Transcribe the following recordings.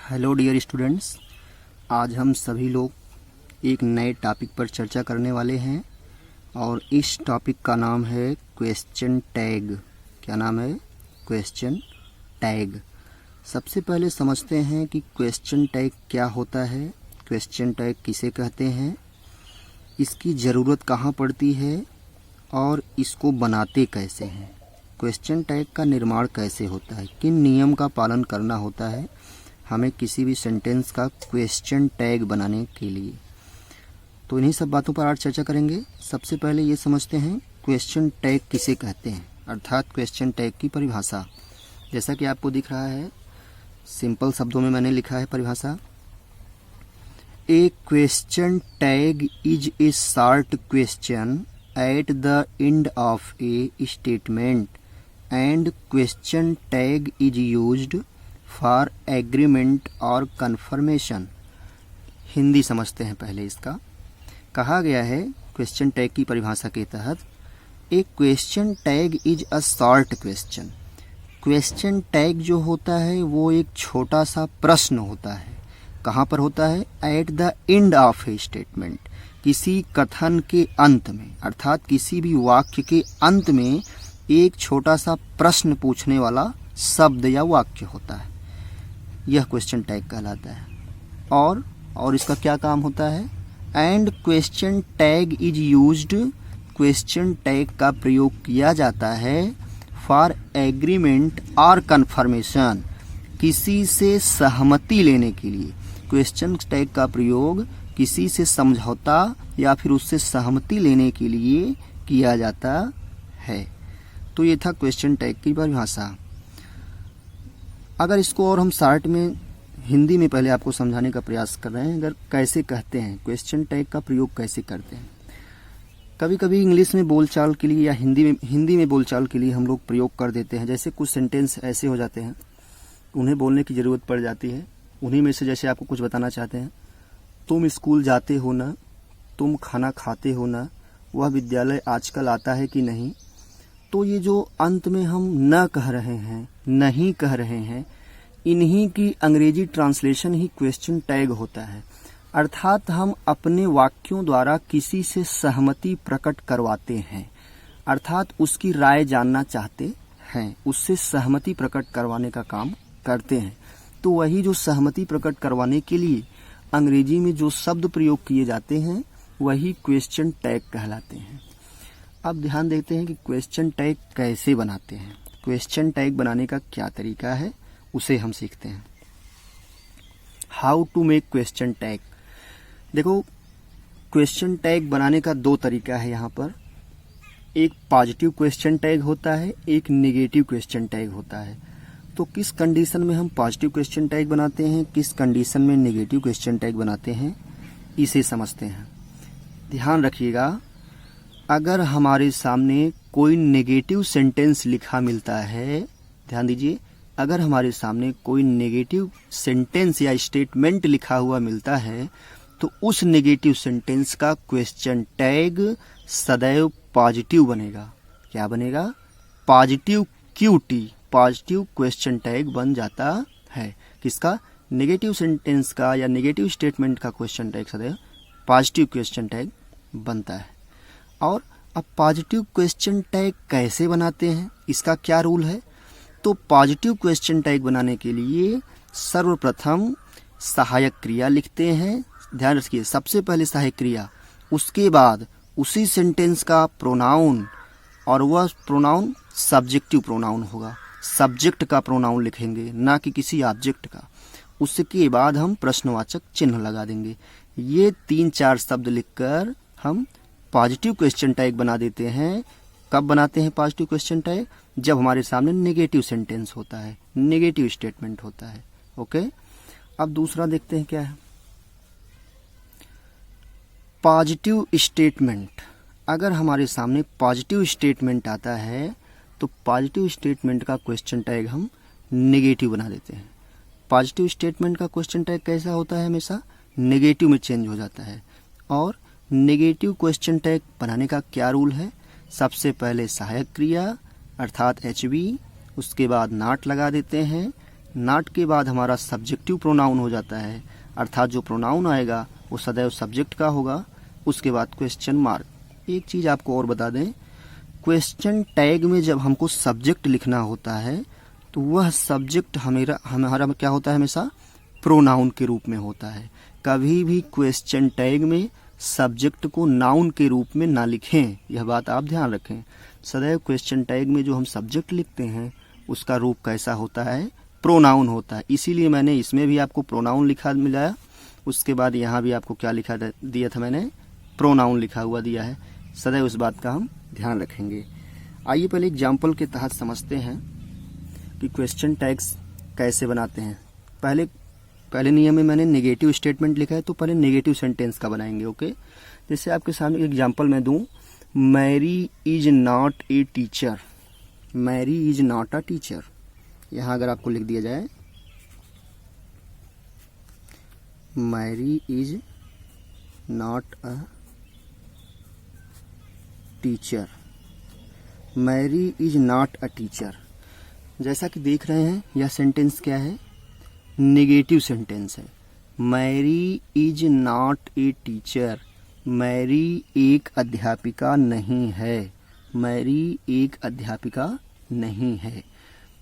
Hello dear students, आज हम सभी लोग एक नए टॉपिक पर चर्चा करने वाले हैं और इस टॉपिक का नाम है क्वेश्चन टैग। क्या नाम है? Question tag. सबसे पहले समझते हैं कि क्वेश्चन टैग क्या होता है, क्वेश्चन टैग किसे कहते हैं, इसकी ज़रूरत कहाँ पड़ती है और इसको बनाते कैसे हैं, क्वेश्चन टैग का निर्माण कैसे होता है, किन नियम का पालन करना होता है हमें किसी भी सेंटेंस का क्वेश्चन टैग बनाने के लिए। तो इन्हीं सब बातों पर आज चर्चा करेंगे। सबसे पहले ये समझते हैं क्वेश्चन टैग किसे कहते हैं, अर्थात क्वेश्चन टैग की परिभाषा। जैसा कि आपको दिख रहा है, सिंपल शब्दों में मैंने लिखा है परिभाषा। A question tag is a short question at the end of a statement and question tag is used for agreement और कन्फर्मेशन। हिंदी समझते हैं पहले इसका। कहा गया है क्वेश्चन टैग की परिभाषा के तहत, एक question tag is a short question. Question tag जो होता है वो एक छोटा सा प्रश्न होता है। कहाँ पर होता है? Eight the end of a statement, किसी कथन के अंत में, अर्थात किसी भी वाक्य के अंत में एक छोटा सा प्रश्न पूछने वाला शब्द या वाक्य होता है, यह क्वेश्चन टैग कहलाता है। और इसका क्या काम होता है? And question tag is used, question tag का प्रयोग किया जाता है फॉर एग्रीमेंट और कन्फर्मेशन, किसी से सहमति लेने के लिए। क्वेश्चन टैग का प्रयोग किसी से समझौता या फिर उससे सहमति लेने के लिए किया जाता है। तो ये था क्वेश्चन टैग की परिभाषा। अगर इसको और हम शॉर्ट में हिंदी में पहले आपको समझाने का प्रयास कर रहे हैं, अगर कैसे कहते हैं, क्वेश्चन टैग का प्रयोग कैसे करते हैं। कभी कभी इंग्लिश में बोलचाल के लिए या हिंदी में बोलचाल के लिए हम लोग प्रयोग कर देते हैं। जैसे कुछ सेंटेंस ऐसे हो जाते हैं, उन्हें बोलने की ज़रूरत पड़ जाती है। उन्हीं में से जैसे आपको कुछ बताना चाहते हैं, तुम स्कूल जाते हो ना, तुम खाना खाते हो ना, वह विद्यालय आजकल आता है कि नहीं। तो ये जो अंत में हम न कह रहे हैं, नहीं कह रहे हैं, इन्हीं की अंग्रेजी ट्रांसलेशन ही क्वेश्चन टैग होता है। अर्थात हम अपने वाक्यों द्वारा किसी से सहमति प्रकट करवाते हैं, अर्थात उसकी राय जानना चाहते हैं, उससे सहमति प्रकट करवाने का काम करते हैं। तो वही जो सहमति प्रकट करवाने के लिए अंग्रेजी में जो शब्द प्रयोग किए जाते हैं वही क्वेश्चन टैग कहलाते हैं। अब ध्यान देते हैं कि क्वेश्चन टैग कैसे बनाते हैं, क्वेश्चन टैग बनाने का क्या तरीका है, उसे हम सीखते हैं। How to make question tag. देखो, क्वेश्चन टैग बनाने का दो तरीका है यहाँ पर। एक पॉजिटिव क्वेश्चन टैग होता है, एक नेगेटिव क्वेश्चन टैग होता है। तो किस कंडीशन में हम पॉजिटिव क्वेश्चन टैग बनाते हैं, किस कंडीशन में नेगेटिव क्वेश्चन टैग बनाते हैं, इसे समझते हैं। ध्यान रखिएगा, अगर हमारे सामने कोई नेगेटिव सेंटेंस लिखा मिलता है, ध्यान दीजिए, अगर हमारे सामने कोई नेगेटिव सेंटेंस या स्टेटमेंट लिखा हुआ मिलता है तो उस नेगेटिव सेंटेंस का क्वेश्चन टैग सदैव पॉजिटिव बनेगा। क्या बनेगा? Positive QT, positive question tag बन जाता है। किसका? नेगेटिव सेंटेंस का या नेगेटिव स्टेटमेंट का क्वेश्चन टैग सदैव पॉजिटिव क्वेश्चन टैग बनता है। और अब पॉजिटिव क्वेश्चन टैग कैसे बनाते हैं, इसका क्या रूल है? तो पॉजिटिव क्वेश्चन टैग बनाने के लिए सर्वप्रथम सहायक क्रिया लिखते हैं। ध्यान रखिए, सबसे पहले सहायक क्रिया, उसके बाद उसी सेंटेंस का प्रोनाउन, और वह प्रोनाउन सब्जेक्टिव प्रोनाउन होगा। सब्जेक्ट का प्रोनाउन लिखेंगे, ना कि किसी ऑब्जेक्ट का। उसके बाद हम प्रश्नवाचक चिन्ह लगा देंगे। ये 3-4 शब्द लिखकर हम पॉजिटिव क्वेश्चन टैग बना देते हैं। कब बनाते हैं पॉजिटिव क्वेश्चन टैग? जब हमारे सामने नेगेटिव सेंटेंस होता है, नेगेटिव स्टेटमेंट होता है। ओके, अब दूसरा देखते हैं क्या है। Positive statement. अगर हमारे सामने पॉजिटिव स्टेटमेंट आता है तो पॉजिटिव स्टेटमेंट का क्वेश्चन टैग हम नेगेटिव बना देते हैं। पॉजिटिव स्टेटमेंट का क्वेश्चन टैग कैसा होता है? हमेशा नेगेटिव में चेंज हो जाता है। और नेगेटिव क्वेश्चन टैग बनाने का क्या रूल है? सबसे पहले सहायक क्रिया अर्थात HB, उसके बाद नॉट लगा देते हैं। नॉट के बाद हमारा सब्जेक्टिव प्रोनाउन हो जाता है, अर्थात जो प्रोनाउन आएगा वो सदैव सब्जेक्ट का होगा। उसके बाद क्वेश्चन मार्क। एक चीज़ आपको और बता दें, क्वेश्चन टैग में जब हमको सब्जेक्ट लिखना होता है तो वह सब्जेक्ट हमारा क्या होता है, हमेशा प्रोनाउन के रूप में होता है। कभी भी क्वेश्चन टैग में सब्जेक्ट को नाउन के रूप में ना लिखें, यह बात आप ध्यान रखें। सदैव क्वेश्चन टैग में जो हम सब्जेक्ट लिखते हैं उसका रूप कैसा होता है, प्रोनाउन होता है। इसीलिए मैंने इसमें भी आपको प्रोनाउन लिखा मिलाया, उसके बाद यहाँ भी आपको क्या लिखा दिया था, मैंने प्रोनाउन लिखा हुआ दिया है। सदैव उस बात का हम ध्यान रखेंगे। आइए पहले एग्जाम्पल के तहत समझते हैं कि क्वेश्चन टैग्स कैसे बनाते हैं। पहले नियम में मैंने नेगेटिव स्टेटमेंट लिखा है, तो पहले नेगेटिव सेंटेंस का बनाएंगे। ओके, जैसे आपके सामने एग्जाम्पल मैं दूं, Mary is not a teacher. Mary is not a teacher, यहाँ अगर आपको लिख दिया जाए Mary is not a teacher, Mary is not a teacher. जैसा कि देख रहे हैं यह सेंटेंस क्या है, नेगेटिव सेंटेंस है। Mary is not a teacher, Mary एक अध्यापिका नहीं है, मैरी एक अध्यापिका नहीं है।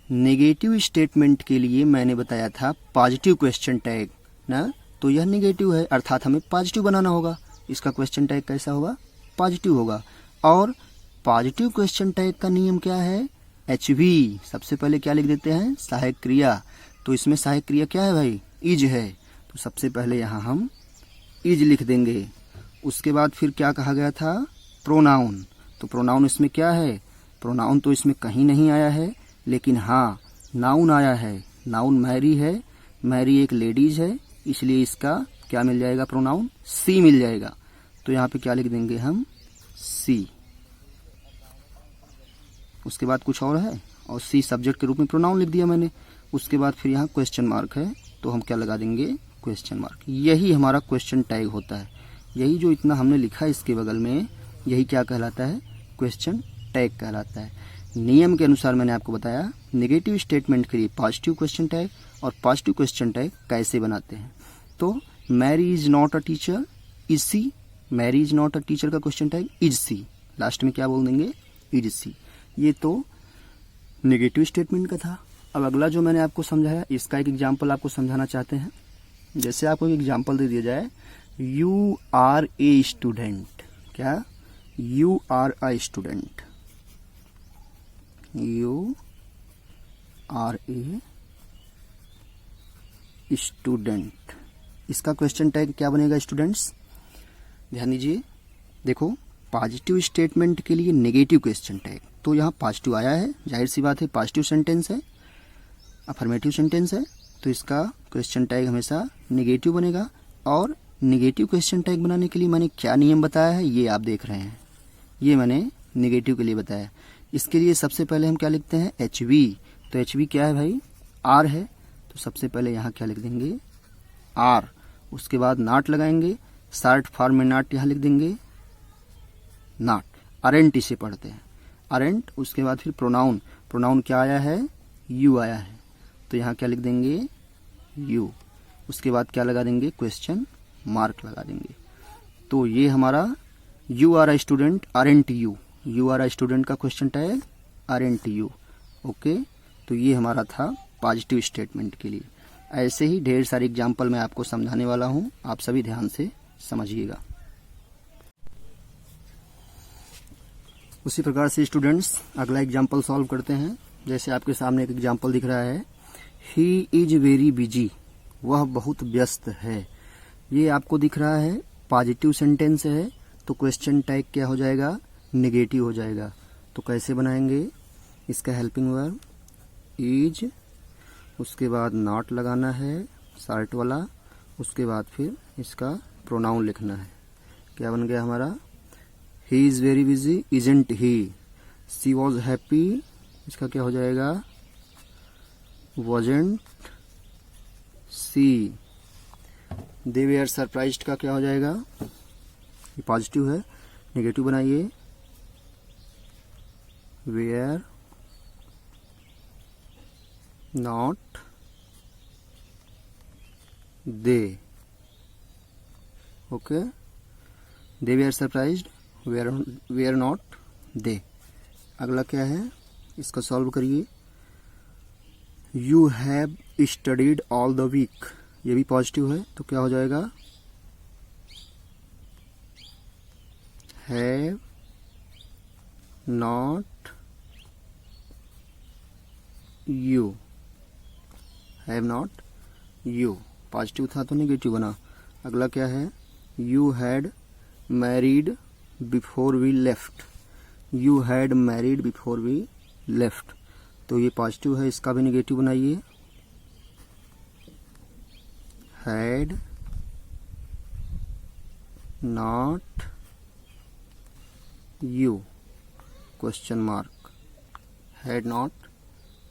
नेगेटिव स्टेटमेंट के लिए मैंने बताया था पॉजिटिव क्वेश्चन टैग ना, तो यह नेगेटिव है, अर्थात हमें पॉजिटिव बनाना होगा। इसका क्वेश्चन टैग कैसा होगा, पॉजिटिव होगा। और पॉजिटिव क्वेश्चन टैग का नियम क्या है, HV। सबसे पहले क्या लिख देते हैं, सहायक क्रिया। तो इसमें सहायक क्रिया क्या है भाई, इज है, तो सबसे पहले यहाँ हम इज लिख देंगे। उसके बाद फिर क्या कहा गया था, प्रोनाउन। तो प्रोनाउन इसमें क्या है, प्रोनाउन तो इसमें कहीं नहीं आया है, लेकिन हाँ नाउन आया है। नाउन मैरी है, मैरी एक लेडीज है, इसलिए इसका क्या मिल जाएगा, प्रोनाउन सी मिल जाएगा। तो यहाँ पे क्या लिख देंगे हम, सी। उसके बाद कुछ और है, और सी सब्जेक्ट के रूप में प्रोनाउन लिख दिया मैंने। उसके बाद फिर यहाँ क्वेश्चन मार्क है, तो हम क्या लगा देंगे, क्वेश्चन मार्क। यही हमारा क्वेश्चन टैग होता है। यही जो इतना हमने लिखा है इसके बगल में, यही क्या कहलाता है, क्वेश्चन टैग कहलाता है। नियम के अनुसार मैंने आपको बताया नेगेटिव स्टेटमेंट के लिए पॉजिटिव क्वेश्चन टैग और पॉजिटिव क्वेश्चन टैग कैसे बनाते हैं। तो Mary is not a teacher, is she. Mary is not a teacher का question tag is she, last में क्या बोल देंगे, इज सी। ये तो नेगेटिव स्टेटमेंट का था। अब अगला जो मैंने आपको समझाया, इसका एक एग्जाम्पल आपको समझाना चाहते हैं। जैसे आपको एक एग्जाम्पल दे दिया जाए, यू आर ए स्टूडेंट। क्या, you are a student, you are a student. इसका क्वेश्चन टैग क्या बनेगा स्टूडेंट्स, ध्यान दीजिए। देखो, पॉजिटिव स्टेटमेंट के लिए नेगेटिव क्वेश्चन टैग, तो यहाँ पॉजिटिव आया है, जाहिर सी बात है, पॉजिटिव सेंटेंस है, अफर्मेटिव सेंटेंस है, तो इसका क्वेश्चन टैग हमेशा नेगेटिव बनेगा। और नेगेटिव क्वेश्चन टैग बनाने के लिए मैंने क्या नियम बताया है, ये आप देख रहे हैं, ये मैंने नेगेटिव के लिए बताया। इसके लिए सबसे पहले हम क्या लिखते हैं, HV। तो HV क्या है भाई, R है, तो सबसे पहले यहाँ क्या लिख देंगे, R। उसके बाद नॉट लगाएंगे, शॉर्ट फॉर्म में नॉट यहाँ लिख देंगे, नॉट। अरेंट इसे पढ़ते हैं, अरेंट। उसके बाद फिर प्रोनाउन, प्रोनाउन क्या आया है, यू आया है, तो यहाँ क्या लिख देंगे, यू। उसके बाद क्या लगा देंगे, क्वेश्चन मार्क लगा देंगे। तो ये हमारा you are a student, aren't you. You are a student का question tag aren't you. Okay, तो ये हमारा था पॉजिटिव स्टेटमेंट के लिए। ऐसे ही ढेर सारे एग्जाम्पल मैं आपको समझाने वाला हूँ, आप सभी ध्यान से समझिएगा। उसी प्रकार से स्टूडेंट्स अगला एग्जाम्पल सॉल्व करते हैं। जैसे आपके सामने एक एग्जाम्पल दिख रहा है, ही इज वेरी बिजी, वह बहुत व्यस्त है। ये आपको दिख रहा है पॉजिटिव सेंटेंस है, तो क्वेश्चन टैग क्या हो जाएगा, नेगेटिव हो जाएगा। तो कैसे बनाएंगे, इसका हेल्पिंग वर्ब इज, उसके बाद नॉट लगाना है शॉर्ट वाला, उसके बाद फिर इसका प्रोनाउन लिखना है। क्या बन गया हमारा, he is very busy, isn't he. She was happy, इसका क्या हो जाएगा, wasn't she. They were surprised का क्या हो जाएगा, ये पॉजिटिव है, नेगेटिव बनाइए, were not they. Okay, they were surprised, were not they. अगला क्या है, इसका सॉल्व करिए। You have studied all the week, ये भी पॉजिटिव है तो क्या हो जाएगा, have not you, have not you, positive था तो नेगेटिव बना। अगला क्या है, you had married before we left, you had married before we left, तो ये पॉजिटिव है, इसका भी नेगेटिव बनाइए। Had not you question mark, had not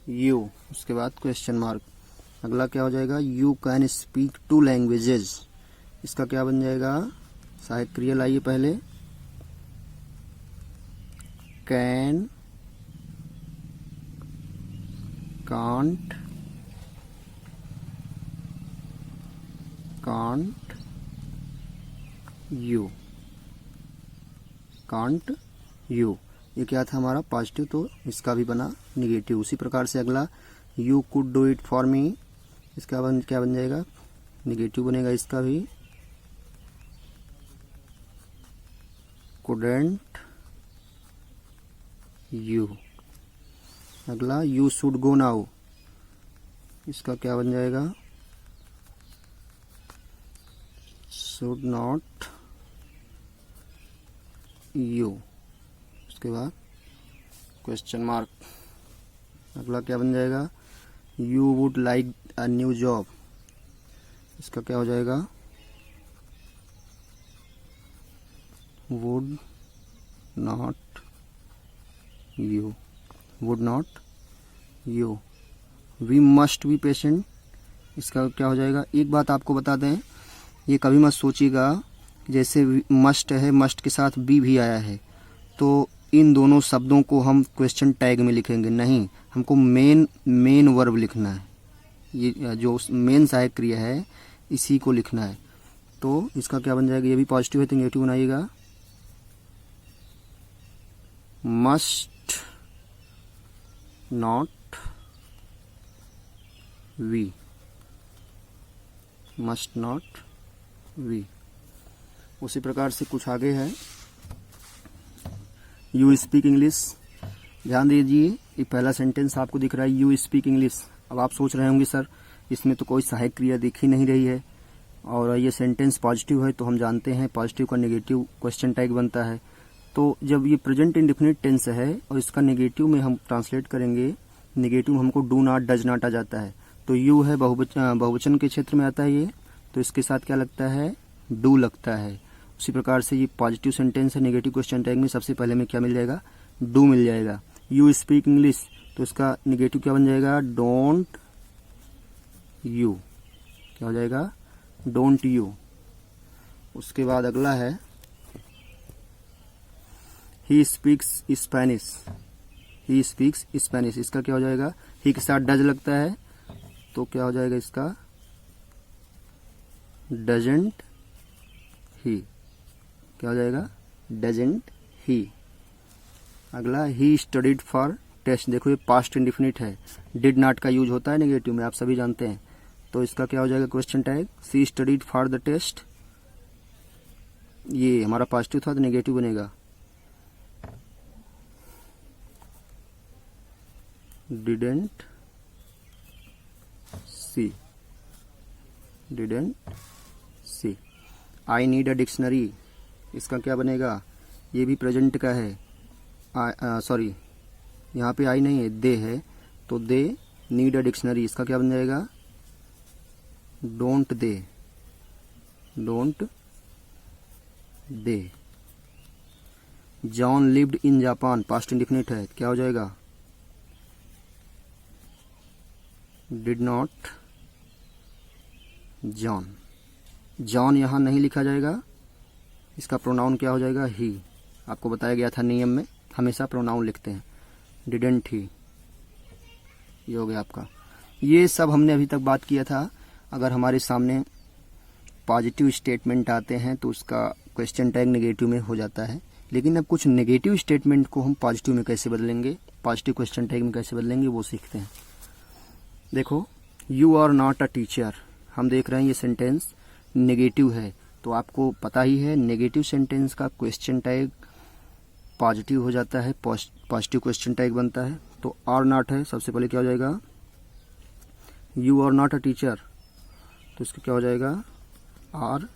you, उसके बाद क्वेश्चन मार्क। अगला क्या हो जाएगा, यू कैन स्पीक 2 लैंग्वेजेस, इसका क्या बन जाएगा, सहायक क्रिया लाइए पहले, can, can't, can't you, can't you, ये क्या था हमारा पॉजिटिव, तो इसका भी बना निगेटिव। उसी प्रकार से अगला, you could do it for me, इसका क्या बन जाएगा, निगेटिव बनेगा, इसका भी कुडंट यू। अगला, यू शुड गो नाउ, इसका क्या बन जाएगा, शुड नॉट यू, उसके बाद क्वेश्चन मार्क। अगला क्या बन जाएगा, you would like a new job, इसका क्या हो जाएगा, would not you, would not you. We must be patient, इसका क्या हो जाएगा। एक बात आपको बता दें, ये कभी मत सोचिएगा जैसे मस्ट है, मस्ट के साथ बी भी आया है तो इन दोनों शब्दों को हम क्वेश्चन टैग में लिखेंगे, नहीं, हमको मेन वर्ब लिखना है, ये जो मेन सहायक क्रिया है इसी को लिखना है। तो इसका क्या बन जाएगा, ये भी पॉजिटिव है तो नेगेटिव बनाइएगा, must not we, must not we. उसी प्रकार से कुछ आगे है, यू स्पीक इंग्लिश, ध्यान दीजिए, ये पहला सेंटेंस आपको दिख रहा है, यू स्पीक इंग्लिश। अब आप सोच रहे होंगे सर इसमें तो कोई सहायक क्रिया दिख ही नहीं रही है और ये सेंटेंस पॉजिटिव है, तो हम जानते हैं पॉजिटिव का नेगेटिव क्वेश्चन टैग बनता है। तो जब ये प्रेजेंट इंडेफिनिट टेंस है और इसका नेगेटिव में हम ट्रांसलेट करेंगे, नेगेटिव हमको डू नॉट, डज नॉट आ जाता है, तो यू है बहुवचन के क्षेत्र में आता है ये, तो इसके साथ क्या लगता है, डू लगता है। उसी प्रकार से ये पॉजिटिव सेंटेंस है, नेगेटिव क्वेश्चन टैग में सबसे पहले में क्या मिल जाएगा, डू मिल जाएगा। यू स्पीक इंग्लिश, तो इसका नेगेटिव क्या बन जाएगा, डोंट यू, क्या हो जाएगा, डोंट यू। उसके बाद अगला है, he speaks Spanish, he speaks Spanish, इसका क्या हो जाएगा, ही के साथ डज लगता है तो क्या हो जाएगा इसका, डजंट ही, क्या हो जाएगा, डजंट ही। अगला, ही स्टडीड फॉर टेस्ट, देखो ये पास्ट इंडेफिनिट है, डिड नॉट का यूज होता है नेगेटिव में, आप सभी जानते हैं, तो इसका क्या हो जाएगा question tag, she studied for the test, ये हमारा पॉजिटिव था तो नेगेटिव बनेगा, didn't she, didn't she. I need a dictionary, इसका क्या बनेगा, ये भी प्रेजेंट का है, सॉरी यहाँ पे आई नहीं है, दे है, तो दे नीड अ डिक्शनरी, इसका क्या बन जाएगा, don't they, don't they. John lived in Japan, past indefinite है, क्या हो जाएगा, डिड नॉट जॉन, जॉन यहां नहीं लिखा जाएगा, इसका प्रोनाउन क्या हो जाएगा, ही। आपको बताया गया था नियम में हमेशा प्रोनाउन लिखते हैं, डिडंट ही, ये हो गया आपका। ये सब हमने अभी तक बात किया था। अगर हमारे सामने पॉजिटिव स्टेटमेंट आते हैं तो उसका क्वेश्चन टैग नेगेटिव में हो जाता है। लेकिन अब कुछ नेगेटिव स्टेटमेंट को हम पॉजिटिव में कैसे बदलेंगे, पॉजिटिव क्वेश्चन टैग में कैसे बदलेंगे, वो सीखते हैं। देखो, you are not a teacher, हम देख रहे हैं ये सेंटेंस नेगेटिव है, तो आपको पता ही है नेगेटिव सेंटेंस का क्वेश्चन टैग पॉजिटिव हो जाता है, पॉजिटिव क्वेश्चन टैग बनता है। तो आर नॉट है, सबसे पहले क्या हो जाएगा, you are not a teacher, तो इसका क्या हो जाएगा, आर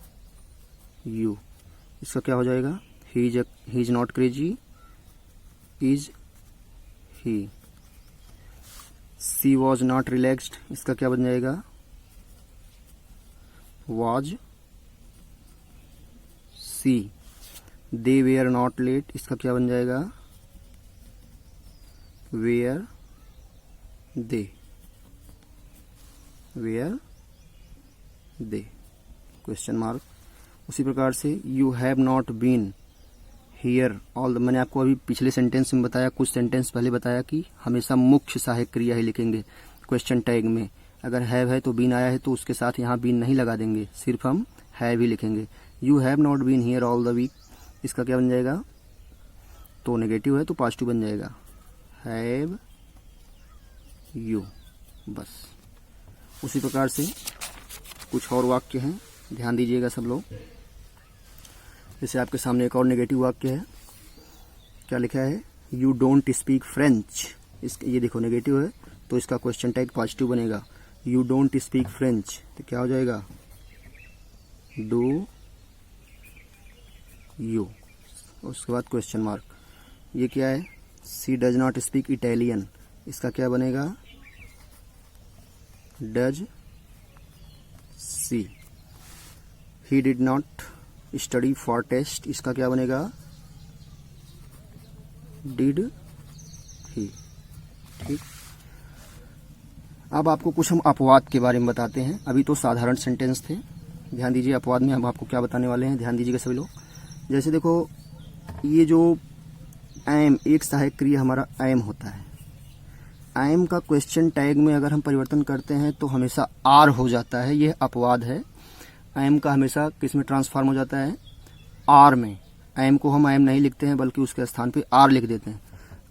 यू। इसका क्या हो जाएगा, he is not crazy, is he. She was not relaxed, इसका क्या बन जाएगा, was she. They were not late, इसका क्या बन जाएगा, were they, were they, question mark. उसी प्रकार से you have not been here all the, मैंने आपको अभी पिछले सेंटेंस में बताया, कुछ सेंटेंस पहले बताया कि हमेशा मुख्य सहायक क्रिया ही लिखेंगे क्वेश्चन टैग में। अगर हैव है तो बीन आया है तो उसके साथ यहाँ बीन नहीं लगा देंगे, सिर्फ हम हैव ही लिखेंगे। You have not been here all the week, इसका क्या बन जाएगा, तो नेगेटिव है तो पॉजिटिव बन जाएगा, हैव यू, बस। उसी प्रकार से कुछ और वाक्य हैं, ध्यान दीजिएगा सब लोग। जैसे आपके सामने एक और नेगेटिव वाक्य है, क्या लिखा है, यू डोंट स्पीक फ्रेंच, ये देखो नेगेटिव है तो इसका क्वेश्चन टैग पॉजिटिव बनेगा, यू डोंट स्पीक फ्रेंच, तो क्या हो जाएगा, डू यू, उसके बाद क्वेश्चन मार्क। ये क्या है, she does not speak Italian, इसका क्या बनेगा, does she. He did not study for test, इसका क्या बनेगा, डिड ही। ठीक, अब आपको कुछ हम अपवाद के बारे में बताते हैं। अभी तो साधारण सेंटेंस थे, ध्यान दीजिए अपवाद में हम आपको क्या बताने वाले हैं, ध्यान दीजिएगा सभी लोग। जैसे देखो, ये जो एम, एक सहायक क्रिया हमारा एम होता है, एम का क्वेश्चन टैग में अगर हम परिवर्तन करते हैं तो हमेशा आर हो जाता है, यह अपवाद है। एम का हमेशा किस में ट्रांसफॉर्म हो जाता है, आर में। एम को हम एम नहीं लिखते हैं बल्कि उसके स्थान पे आर लिख देते हैं।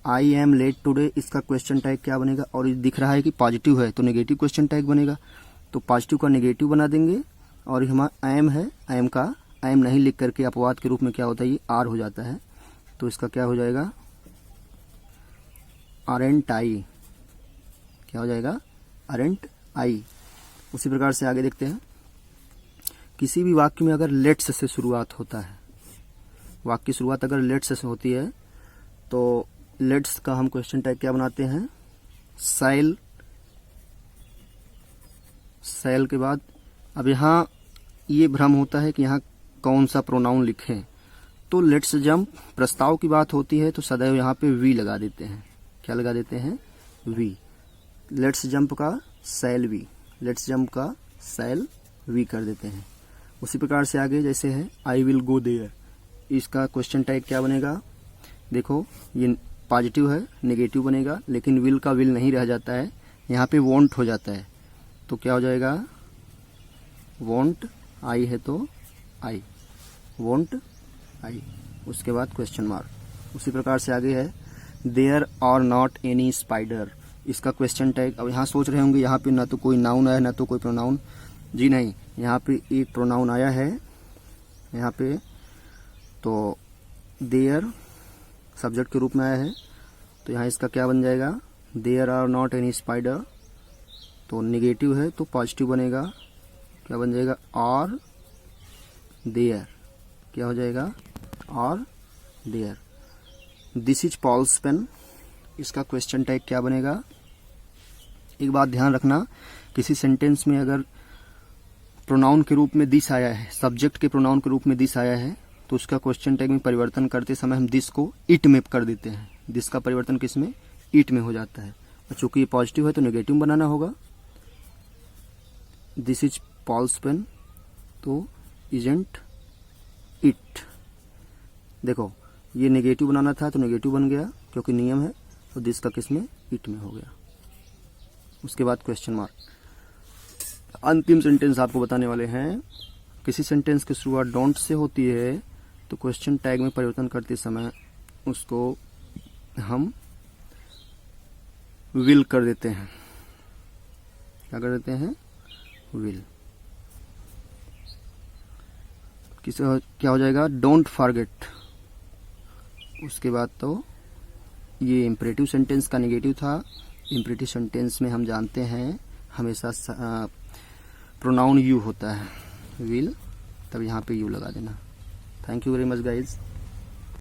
आई एम लेट टुडे, इसका क्वेश्चन टैग क्या बनेगा, और ये दिख रहा है कि पॉजिटिव है तो नेगेटिव क्वेश्चन टैग बनेगा, तो पॉजिटिव का नेगेटिव बना देंगे। और हमारा एम है, एम का एम नहीं लिख करके अपवाद के रूप में क्या होता है, ये आर हो जाता है, तो इसका क्या हो जाएगा, अरेंट आई, क्या हो जाएगा, अरेंट आई। उसी प्रकार से आगे देखते हैं, किसी भी वाक्य में अगर लेट्स से शुरुआत होता है, वाक्य की शुरुआत अगर लेट्स से होती है तो लेट्स का हम क्वेश्चन टैग क्या बनाते हैं, सैल। सैल के बाद अब यहाँ ये भ्रम होता है कि यहाँ कौन सा प्रोनाउन लिखें, तो लेट्स जंप प्रस्ताव की बात होती है तो सदैव यहाँ पे वी लगा देते हैं, क्या लगा देते हैं, वी। लेट्स जंप का सैल वी, लेट्स जंप का सैल वी कर देते हैं। उसी प्रकार से आगे जैसे है आई विल गो देयर, इसका क्वेश्चन टैग क्या बनेगा, देखो ये पॉजिटिव है, नेगेटिव बनेगा, लेकिन विल का विल नहीं रह जाता है, यहाँ पे वॉन्ट हो जाता है, तो क्या हो जाएगा, वॉन्ट आई है तो आई, वॉन्ट आई, उसके बाद क्वेश्चन मार्क। उसी प्रकार से आगे है there are not any spider, इसका क्वेश्चन टैग। अब यहाँ सोच रहे होंगे यहाँ पे ना तो कोई नाउन आया ना तो कोई प्रोनाउन, जी नहीं, यहाँ पे एक प्रोनाउन आया है यहाँ पे, तो देयर सब्जेक्ट के रूप में आया है, तो यहाँ इसका क्या बन जाएगा, there are not any spider, तो नेगेटिव है तो पॉजिटिव बनेगा, क्या बन जाएगा, आर देयर, क्या हो जाएगा, are there. This is Paul's pen, इसका क्वेश्चन टैग क्या बनेगा। एक बात ध्यान रखना, किसी सेंटेंस में अगर प्रोनाउन के रूप में दिस आया है, सब्जेक्ट के प्रोनाउन के रूप में दिस आया है, तो उसका क्वेश्चन टैग में परिवर्तन करते समय हम दिस को इट में कर देते हैं, दिस का परिवर्तन किस में, इट में हो जाता है। और चूंकि ये पॉजिटिव है तो नेगेटिव बनाना होगा, दिस इज पॉल्स पेन तो इजेंट इट। देखो ये नेगेटिव बनाना था तो नेगेटिव बन गया क्योंकि नियम है, तो दिस का किस में, इट में हो गया। उसके बाद क्वेश्चन मार्क। अंतिम सेंटेंस आपको बताने वाले हैं, किसी सेंटेंस की शुरुआत डोंट से होती है तो क्वेश्चन टैग में परिवर्तन करते समय उसको हम विल कर देते हैं। क्या कर देते हैं? विल। क्या हो जाएगा? Don't forget. उसके बाद तो ये इम्परेटिव सेंटेंस का नेगेटिव था। इम्परेटिव सेंटेंस में हम जानते हैं हमेशा प्रोनाउन यू होता है, विल, तब यहाँ पे यू लगा देना। Thank you very much guys.